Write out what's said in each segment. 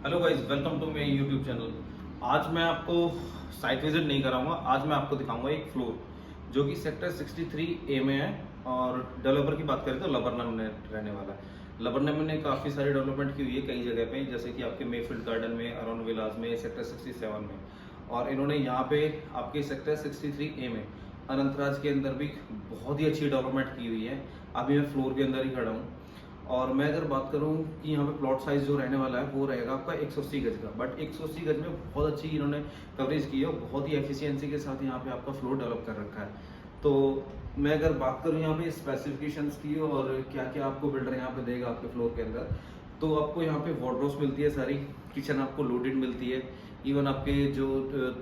Hello guys, welcome to my YouTube channel. आज मैं आपको साइट विजिट नहीं कराऊंगा। आज मैं आपको दिखाऊंगा एक फ्लोर जो कि सेक्टर 63A में है। और डेवलपर की बात करें तो लबरनम में रहने वाला है। लबरनम में काफ़ी सारी डेवलपमेंट की हुई है कई जगह पे, जैसे कि आपके मेफील्ड गार्डन में, अराउंड विलास में, सेक्टर 67 में। और इन्होंने यहाँ पे आपके सेक्टर 63A में अनंतराज के अंदर भी बहुत ही अच्छी डेवलपमेंट की हुई है। अभी मैं फ्लोर के अंदर ही खड़ा हूँ। और मैं अगर बात करूं कि यहाँ पे प्लॉट साइज जो रहने वाला है वो रहेगा आपका 180 गज का। बट 180 गज में बहुत अच्छी इन्होंने कवरेज की है और बहुत ही एफिशिएंसी के साथ यहाँ पे आपका फ्लोर डेवलप कर रखा है। तो मैं अगर बात करूँ यहाँ पे स्पेसिफिकेशंस की और क्या क्या आपको बिल्डर यहाँ पे देगा आपके फ्लोर के अंदर, तो आपको यहाँ पे वार्डरोब्स मिलती है सारी, किचन आपको लोडेड मिलती है। इवन आपके जो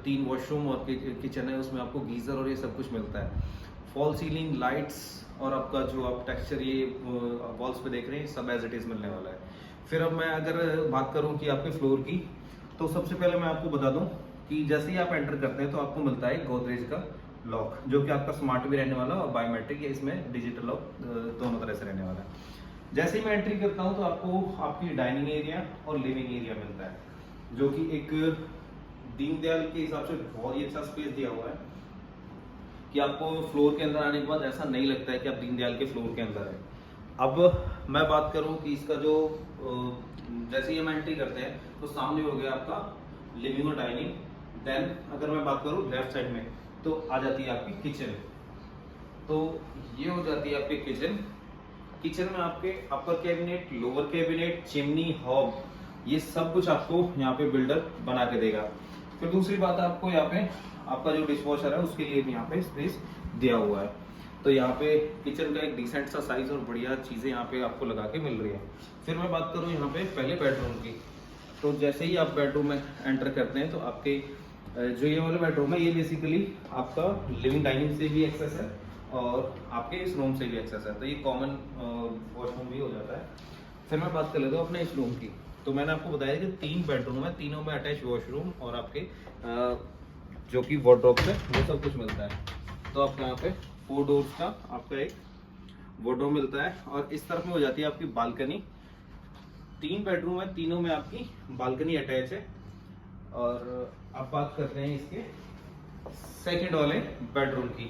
3 वॉशरूम और किचन है उसमें आपको गीजर और ये सब कुछ मिलता है। फॉल सीलिंग लाइट्स और आपका जो आप टेक्सचर ये वॉल्स पे देख रहे हैं सब एज इट इज मिलने वाला है। फिर अब मैं अगर बात करूं कि आपके फ्लोर की, तो सबसे पहले मैं आपको बता दूं कि जैसे ही आप एंटर करते हैं तो आपको मिलता है गोदरेज का लॉक, जो कि आपका स्मार्ट भी रहने वाला है और बायोमेट्रिक, इसमें डिजिटल लॉक दोनों तरह से रहने वाला है। जैसे ही मैं एंट्री करता हूं तो आपको आपकी डाइनिंग एरिया और लिविंग एरिया मिलता है, जो कि एक दीनदयाल के हिसाब से बहुत ही अच्छा स्पेस दिया हुआ है कि आपको फ्लोर के अंदर आने के बाद ऐसा नहीं लगता है कि आप दीनदयाल के फ्लोर के अंदर है। अब मैं बात करूं कि इसका जो जैसे ही हम एंट्री करते हैं तो सामने हो गया आपका लिविंग और डाइनिंग। देन अगर मैं बात करूं लेफ्ट साइड में तो आ जाती है आपकी किचन। तो ये हो जाती है आपकी किचन। किचन में आपके upper cabinet, lower cabinet, chimney, hob, ये सब कुछ आपको यहाँ पे बिल्डर बना के देगा। फिर दूसरी बात, आपको यहाँ पे आपका जो डिश वॉशर है उसके लिए भी यहाँ पे स्पेस दिया हुआ है। तो यहाँ पे किचन का एक डिसेंट सा साइज और बढ़िया चीजें यहाँ पे आपको लगा के मिल रही है। फिर मैं बात करूँ यहाँ पे पहले बेडरूम की, तो जैसे ही आप बेडरूम में एंटर करते हैं तो आपके जो ये वाला बेडरूम है ये बेसिकली आपका लिविंग डाइनिंग से भी एक्सेस है और आपके इस रूम से भी एक्सेस है। तो ये कॉमन वॉशरूम भी हो जाता है। फिर मैं बात कर लेता हूँ अपने इस रूम की। तो मैंने आपको बताया कि 3 बेडरूम है, तीनों में अटैच वॉशरूम और आपके जो कि वार्डरोब है वो सब कुछ मिलता है। तो आपको यहाँ पे 4 डोर्स का आपका एक वार्डरोब मिलता है। और इस तरफ में हो जाती है आपकी बालकनी। 3 बेडरूम है, तीनों में आपकी बालकनी अटैच है। और अब बात करते हैं इसके सेकंड वाले बेडरूम की।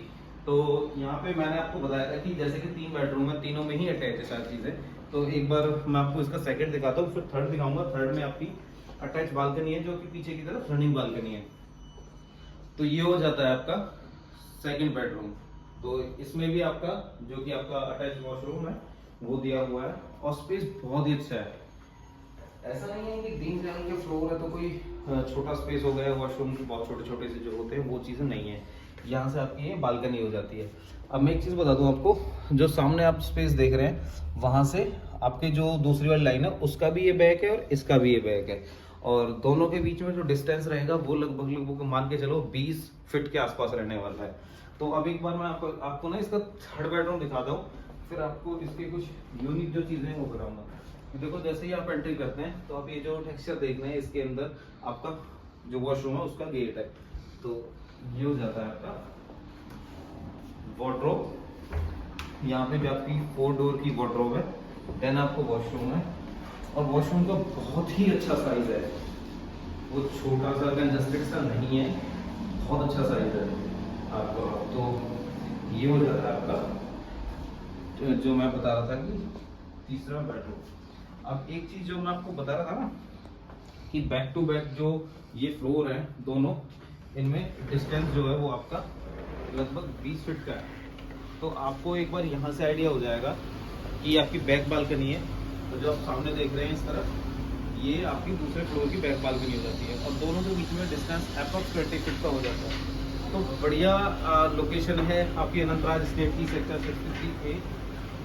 तो यहाँ पे मैंने आपको बताया था कि जैसे कि 3 बेडरूम है, तीनों में ही अटैच है सारी चीजें। तो एक बार मैं आपको इसका सेकंड दिखाता हूँ, फिर थर्ड दिखाऊंगा। थर्ड में आपकी अटैच बालकनी है जो कि पीछे की तरफ रनिंग बालकनी है। तो ये हो जाता है आपका सेकंड बेडरूम। तो इसमें भी आपका जो कि आपका अटैच वॉशरूम है वो दिया हुआ है और स्पेस बहुत ही अच्छा है। ऐसा नहीं है कि दीनदयाल के फ्लोर है तो कोई छोटा स्पेस हो गया, वॉशरूम बहुत छोटे छोटे से जो होते हैं वो चीज़ें नहीं है। यहाँ से आपकी ये बालकनी हो जाती है। अब मैं एक चीज़ बता दूं आपको, जो सामने आप स्पेस देख रहे हैं वहाँ से आपके जो दूसरी वाली लाइन है उसका भी ये बैक है और इसका भी ये बैक है। और दोनों के बीच में जो डिस्टेंस रहेगा वो लगभग मान के चलो 20 फीट के आसपास रहने वाला है। तो अब एक बार मैं आपको ना इसका थर्ड बेडरूम दिखाता हूँ, फिर आपको इसके कुछ यूनिक जो चीज़ें हैं वो बताऊँगा। देखो, जैसे ही आप एंट्री करते हैं तो आप ये जो टेक्सचर देख रहे हैं इसके अंदर आपका जो वॉशरूम है उसका गेट है। तो ये हो जाता है आपका वार्डरोब। यहाँ पे भी आपकी 4 डोर की वार्डरोब है। देन आपको वॉशरूम है और वॉशरूम का बहुत ही अच्छा साइज है, वो छोटा सा कंजस्टेड सा नहीं है, बहुत अच्छा साइज है आपका। तो ये हो जाता है आपका जो मैं बता रहा था कि तीसरा बेडरूम। अब एक चीज जो मैं आपको बता रहा था ना कि बैक टू बैक जो ये फ्लोर है दोनों, इनमें डिस्टेंस जो है वो आपका लगभग 20 फीट का है। तो आपको एक बार यहाँ से आइडिया हो जाएगा कि आपकी बैक बालकनी है। तो जो आप सामने देख रहे हैं इस तरफ, ये आपकी दूसरे फ्लोर की बैक बालकनी हो जाती है और दोनों के बीच में डिस्टेंस अप्रॉक्स 20 फीट का हो जाता है। तो बढ़िया लोकेशन है आपकी अनंतराज स्टेट की, सेक्टर 63A।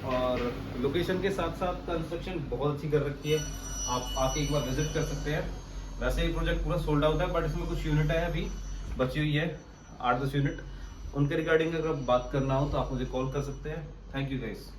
और लोकेशन के साथ साथ कंस्ट्रक्शन बहुत अच्छी कर रखी है, आप आके एक बार विजिट कर सकते हैं। वैसे ये प्रोजेक्ट पूरा सोल्ड आउट है, बट इसमें कुछ यूनिट है अभी बची हुई है, 8-10 यूनिट। उनके रिगार्डिंग अगर बात करना हो तो आप मुझे कॉल कर सकते हैं। Thank you guys.